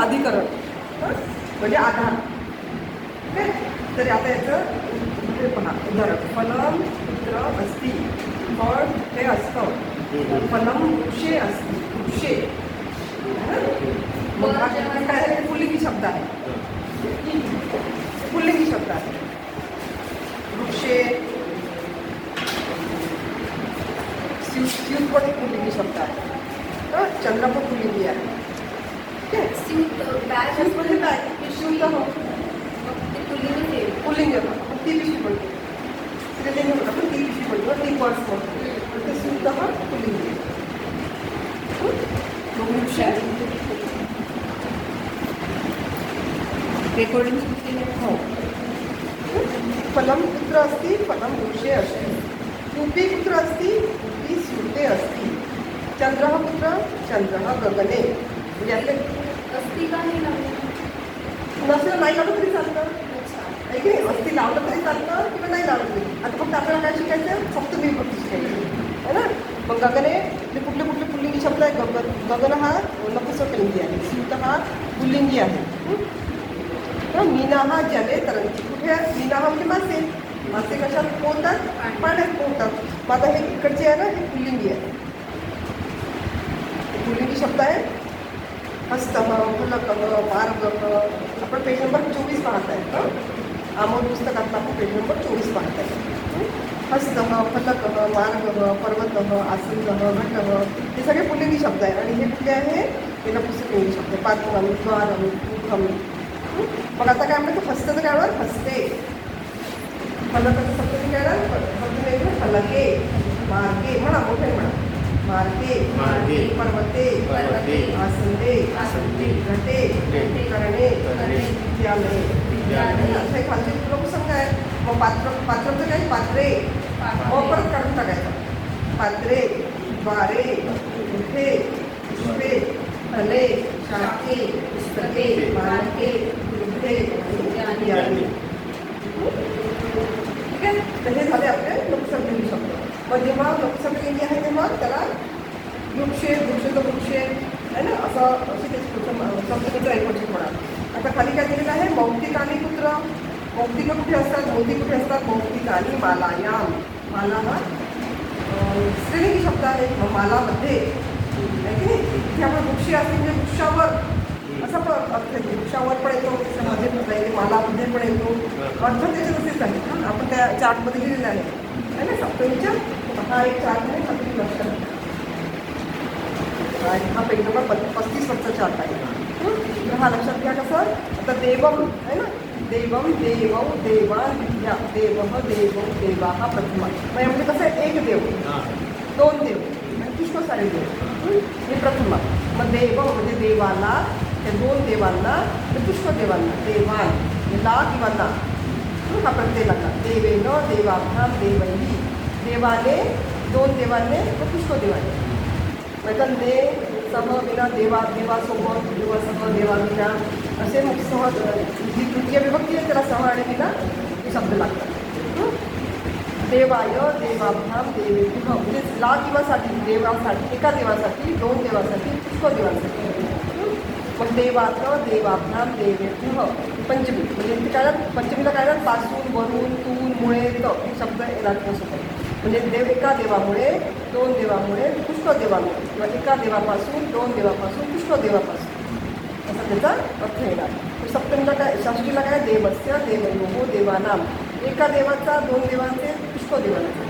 अधिकरण म्हणजे आधार. ओके. तरी आता याचं हे पहा उदाहरण. फलम पुत्र अस्ति. फळ हे असतं. फलम वृक्षे अस्ति. वृक्षे. मग काय आहे? पुल्लिंगी शब्द आहे. पुल्लिंगी शब्द आहे. वृक्षे स्यूत पण एक पुल्लिंगी शब्द आहे. चंद्र पण पुल्लिंगी आहे. म्हणजे काय? स्यूत हो पुल्लिंग येतं. ती पिशवी पडतो. तिथे ते होतं पण ती पिशवी पडतो. ती पर्स पडतो. ते स्यूत हा पुल्लिंगी आहे. रेकॉर्डिंग हो. फलम पुत्र अस्ति. फलम वृक्षे अस्ति. कूपी पुत्र अस्ति. कूपी स्यूते अस्ति. चंद्रः पुत्र. चंद्रः गगने. म्हणजे आपले अस्ति का नाही नसलं नाही लावलं तरी चालतं. आहे की नाही? अस्ति लावलं तरी चालतं किंवा नाही लावलं तरी. आता फक्त आपल्याला काय शिकायचं? फक्त विभक्ती शिकायची आहे ना. मग गगने म्हणजे कुठले कुठले पुल्लिंगी शब्द आहे? गगन हा नपुंसकलिंगी आहे. स्यूत हा पुल्लिंगी आहे. मीना हा जले तरंगती. कुठे मीना हा म्हणजे मासे. मासे कशात पोहतात? पाण्यात पोहतात. मग आता हे इकडचे आहे ना हे पुल्लिंगी आहे. पुल्लिंगी शब्द आहे. हस्तः फलकः मार्गः. आपण पेज नंबर 24 पाहत आहे. आमोद पुस्तकातला आपण पेज नंबर 24 पाहत आहे. हस्तः फलकः मार्गः पर्वतः आसन्दः घटः हे सगळे पुल्लिंगी शब्द आहे. आणि हे कुठले आहे? हे नपुंसकलिंगी शब्द. पात्रम द्वारम मुखम. मग आता काय म्हणतात? हस्ताचं काय होणार? हस्ते. फलकाचं सप्तमी काय होणार? सप्तमी फलके. मार्गे म्हणा मोठे म्हणा. मार्गे मार्गे पर्वते पर्वते आसन्दे आसन्दे घटे घटे करणे करणे विद्यालये विद्यालये. असं एक खालचे लोकसंख्या आहे. मग पात्राचं काय? पात्रे. मग परत काढून टाकायचं. पात्रे द्वारे मुठे पुष्पे फले शाखे पुस्तके मार्गे वृद्धे इत्यादी. ठीक आहे. तर हे झाले आपले लोकसंख्येचे शब्द. मग जेव्हा लोकसंख्येची आहे तेव्हा त्याला वृक्षे वृक्ष तो वृक्षे आहे ना असं अशी त्याची सप्तमीचं ऐकवची होणार. आता खाली काय दिलेलं आहे? मौक्तिक आणि पुत्र. मौक्तिक कुठे असतात? मोती कुठे असतात? मौक्तिक आणि मालायाम. माला हा स्त्रीलिंगी शब्द आहे. मालामध्ये आहे की नाही? इथे आपण वृक्षे असते म्हणजे वृक्षावर असा पण अर्थ येतो. वृक्षावर पण येतो. मध्ये पण येतो. मालामध्ये पण येतो. अर्थ त्याचे तसेच आहे. आपण त्या चार्टमध्ये लिहिलेलं आहे ना सप्तमीच्या. हा एक चार्ट आहे. सप्तमी लक्षात. हा पेज नंबर 35 वरचा चार्ट आहे. तर हा लक्षात घ्या. कसं आता देवम आहे ना. देवम देवौ देवा विद्या. देवः देवौ देवा हा प्रथमा. मग यामध्ये कसं आहे? एक देव दोन देव आणि पुष्कळ सारे देव हे प्रथमा. मग देव म्हणजे देवाला त्या दोन देवांना आणि पुष्कळ देवांना. देवान ला किंवा ना हा प्रत्यय लागला. देवेन देवाभ्याम देवैही. देवाने दोन देवांनी व पुष्कळ देवाने. म्हणजे दे सह विना देवा देवासोबत देवासह देवाविना असे सह जी तृतीय विभक्ती आहे त्याला सह आणि विना हे शब्द लागतात. देवाय देवाभ्याम देवेभ्यः म्हणजे ला किंवा साठी देवासाठी एका देवासाठी दोन देवासाठी पुष्कळ देवांसाठी. मग देवाचं देवाभ्याम देवेभ्यः पंचमी म्हणजे काय पंचमीला काय पासून वरून तून मुळे त हे शब्द येणार सोबत. म्हणजे देव एका देवामुळे दोन देवामुळे पुष्कळ देवामुळे किंवा एका देवापासून दोन देवापासून पुष्कळ देवापासून असा त्याचा अर्थ येणार. सप्तमीला काय षष्टीला काय? देवस्य देवयोः देवानाम. एका देवाचा दोन देवांचे पुष्कळ देवांचे.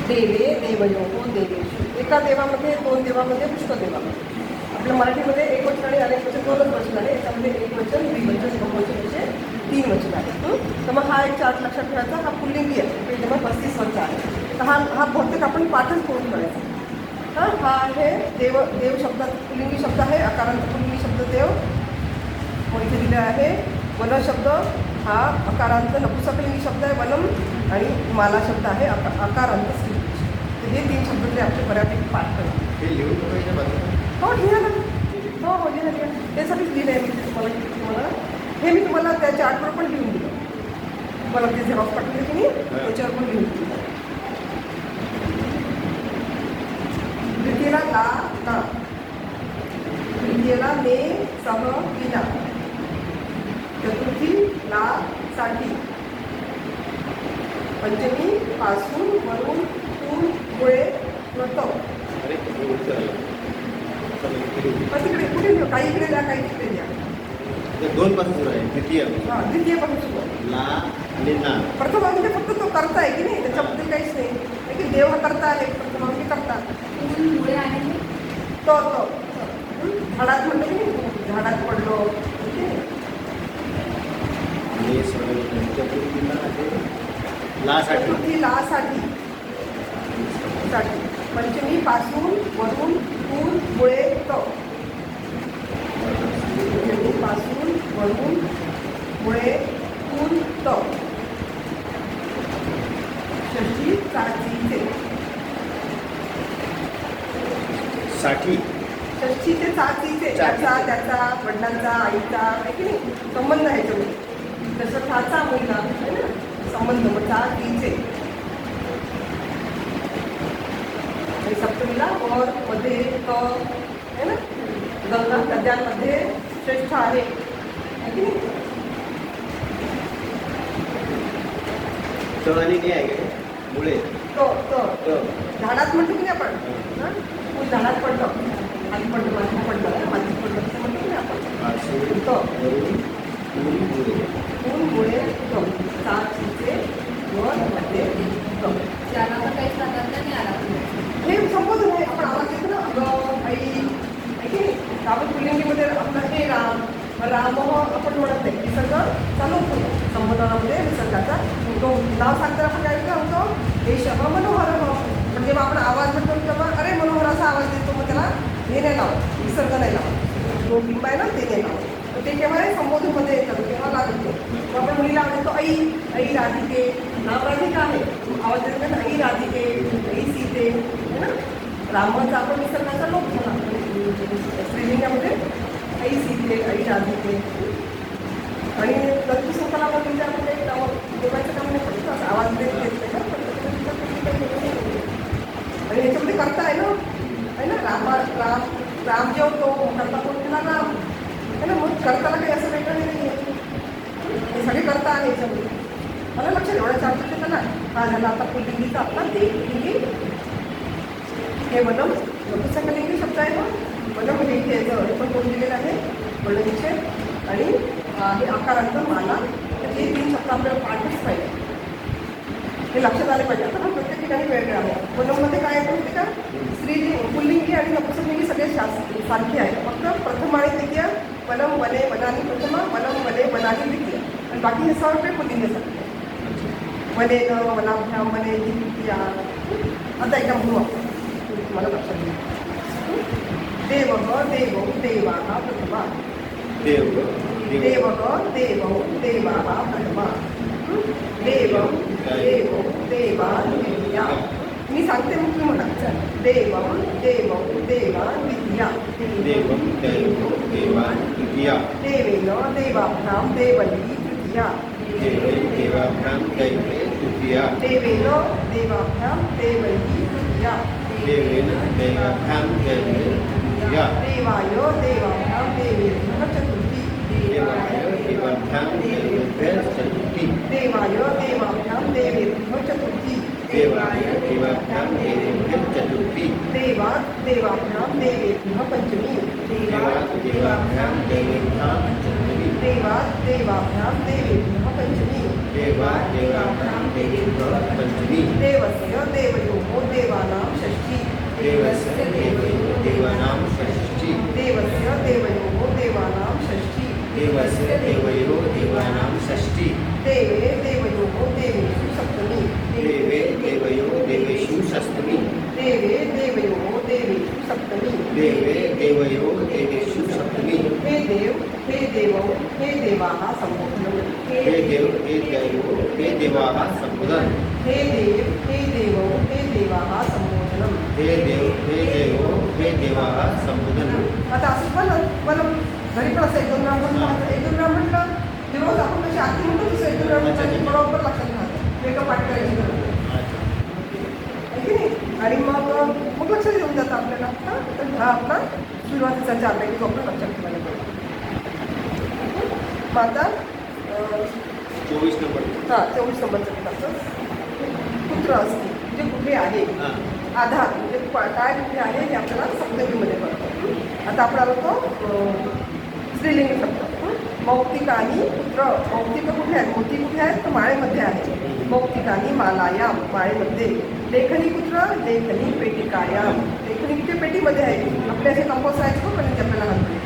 देवे देवयोः देवेषु. एका देवामध्ये दोन देवामध्ये पुष्कळ देवामध्ये. आपल्या मराठीमध्ये एक वचन आणि अनेक वचन दोनच वचन आहे. याच्यामध्ये एक वचन द्विवचन बहुवचन असे 3 वचन आहेत. तर मग हा एक चार्ट लक्षात ठेवायचा. हा पुल्लिंगी आहे. पेज नंबर 35 वरचा आहे. तर हा बहुतेक आपण पाठच करून ठेवायचा. हा आहे देव. देव शब्दात पुल्लिंगी शब्द आहे. अकारांत पुल्लिंगी शब्द देव. मग इथे दिले आहे वन शब्द हा अकारांत नपुंसकलिंगी शब्द आहे वनम. आणि माला शब्द आहे अकारांत स्त्रीलिंगी. तर हे 3 शब्द तरी आपले बऱ्यापैकी पाठ करा. हो लिहा ना. हो लिहा लिहा. त्यासाठीच लिहिलं आहे मी तुम्हाला. हे मी तुम्हाला त्या चार्टवर पण लिहून दिलं. तुम्हाला ते झेरॉक्स पाठवले की नाही त्याच्यावर पण लिहून दिलं. द्वितीयला ला ना तृतीयेला ने सह विना, चतुर्थी ला साठी, पंचमी पासून वरून तून मुळे नव्हतं. अरे हे उत्तर आलं. चला, इकडे येऊ. तिकडे कुठे लिहू? काही इकडे द्या, काही तिकडे द्या. ते दोन पासून सुरू आहे. द्वितीय हां, द्वितीय पासून सुरू आहे. ला आणि ना. प्रथमांगी फक्त तो करता आहे की नाही, त्याच्याबद्दल काहीच नाही. कारण की देव हा करता आहे, प्रथमांगी करता. पूल मुळे आहे तो झाडात म्हणतो की नाही, झाडात पडलो की नाही? आणि सगळं चतुर्थीला आहे. ला साठी. चतुर्थी ला साठी, पंचमी पासून वरून तून मुळे तो, पंचमी पासून वरून मुळे तून तो, षष्ठी चाचीचे, साठी. षष्ठीचे चाचीचे, त्याचा त्याचा वडिलांचा आईचा आहे की नाही संबंध आहे त्याच्यामध्ये. जसं ठाचा मुलगा आहे ना, संबंध मग चाचीचे. आणि सप्तमीला वर मध्ये क आहे ना, गंगा नद्यांमध्ये श्रेष्ठ आहे की नाही. त आणि ने आहे का? मुळे. तो त. झाडात म्हणतो की नाही आपण, हां फुल झाडात पडलं, खाली पडलं, मातीत पडलं, मातीत पडलं असं म्हणतो की नाही आपण. पासून तो वरून तून मुळे. तून मुळे तो, चाचीचे वर मध्ये तो. ज्याला तर काही सांगत नाही आला. हे संबोधन आहे. आपण आवाज येतो ना, अगं आई आहे की नाही. आपण पुल्लिंगीमध्ये आपलं हे राम राम आपण म्हणत नाही, निसर्ग चालू होतो संबोधनामध्ये निसर्गाचा. तो नाव सांगताना आपण काय म्हणतो, हे शह मनोहर. पण जेव्हा आपण आवाज म्हणतो तेव्हा अरे मनोहर असा आवाज देतो, मग त्याला हे नाही लावत, निसर्ग नाही लावत. जो बिंब आहे ना ते नाही लावत. तर ते केव्हा आहे संबोधनमध्ये येतात, तेव्हा लागतो. मग आपण मुलीला म्हणतो आई आई राधिके, नाव राधिका आहे, आवाज देतो ना आई राधिके, आई सीते है ना. रामाचा आपण निसर्गाचा लोक म्हणा, स्त्रीलिंगामध्ये आई सीते, आई राधिके. आणि लक्ष्मी स्वतःला आपण म्हणजे आपण काही नाव देवायचं काम नाही करतो, असं आवाज देत नाही ना. आणि ह्याच्यामध्ये करता आहे ना राम राम जेवतो, करता कोण केला राम है ना. मग करताना काही असं वेगळं नाही आहे, हे सगळे करता आहे ह्याच्यामध्ये. मला लक्षात एवढं चालतं ते ना. हा झाला आता पुल्लिंगीचा आपला देवलिंगी. हे वनम नपुंसकलिंगी शब्द आहे ना. वनम म्हणजे इथे हे पण कोण दिलेलं आहे, वर्णविषय आणि हे आकारांत माला. तर हे 3 शब्द आपल्याला पाठच पाहिजे, हे लक्षात आले पाहिजे. आता हा प्रत्येक ठिकाणी वेगळे आहे. वनममध्ये काय येतं माहिती का, स्त्रीलिंग पुल्लिंगी आणि नपुंसकलिंगी सगळे सारखे आहे. फक्त प्रथम आणि द्वितीय वनम वने वनानी प्रथमा, वनम वने वनानी द्वितीय, आणि बाकी हे सगळे पुल्लिंगसाठी आहे. वने न वनाभ्याम वने द्वितीया. आता एकदा म्हणू आपण, तुम्हाला लक्षात येईल. देव देवौ देवाः प्रथमा, देव देव देवौ देवाः प्रथमा, देवं देवौ देवा द्वितीया. मी सांगते मग तुम्ही म्हणा. देवं देवौ देवा द्वितीया, देवं देवो देवान् द्वितीया, देवेन देवाभ्यां देवली तृतीया, देवे देवाभ्यां दैवे तृतीया, देवेन देवाभ्यां देवली तृतीया, देवेन देवाभ्यां दैवे तृतीया, देवाय देवाभ्यां देवेभ्यः चतुर्थी, देवाय देवाभ्यां दैवेभ्यः चतुर्थी, देवाय देवाभ्यां देवेभ्यः चतुर्थी, देवाय देवाभ्यां दैवेभ्यः चतुर्थी, देवात् देवाभ्यां देवेभ्यः पंचमी, देवात् देवाभ्यां दैवेभ्यः चतुर्थी, देवात् देवाभ्यां देवेभ्यः पंचमी, देवात् देवाभ्यां दैवेभ्यः पंचमी, देवस्य देवयोः देवानां षष्ठी, देवस्य देवयो देवानां षष्ठी, देवस्य देवयोः देवानां षष्ठी, देवस्य देवयो देवानां षष्ठी, देवे देवयोः देवेषु सप्तमी, देवे देवयो देवेषु सप्तमी, देवे देवयोः देवेषु सप्तमी, देवे देवयो देवेषु सप्तमी, हे देव हे देवौ हे देवाः संबोधनम्, हे देव हे दैवो हे देवाः संबोधन, हे देव हे देवौ हे देवाः संबोधनम्. हे देव हे देवो हे देवाः संबोधन. आता असं पण घरी पण असं 1-2 राम म्हटलं, 1-2 राम म्हटलं की रोज आपण कशी आरती म्हणतो तसं 1-2 राम म्हटलं बरोबर लक्षात राहतं. वेगळं पाठ करायची गरज नाही. आहे की नाही. आणि मग लक्षात येऊन जातं आपल्याला. हां, तर हा आपला सुरुवातीचा 4 पैकी जो आपण लक्षात ठेवायला पाहिजे. मग आता 24 नंबर. 24 नंबरचं किताबचं कुत्र असते म्हणजे कुठे आहे, हां. आधार म्हणजे काय कुठे आहे हे आपल्याला सप्तमीमध्ये कळतं. आता आपण आलो तो स्त्रीलिंगी शब्द. मौक्तिकानी पुत्र. मौक्तिक कुठे आहेत? मोती कुठे आहेत? तर माळेमध्ये आहे. मौक्तिकानी मालायाम, माळेमध्ये. लेखनी पुत्र. लेखनी पेटिकायाम, लेखनी कुठे? पेटीमध्ये आहे. आपले असे कंपोज आहेत पण आपल्याला हलते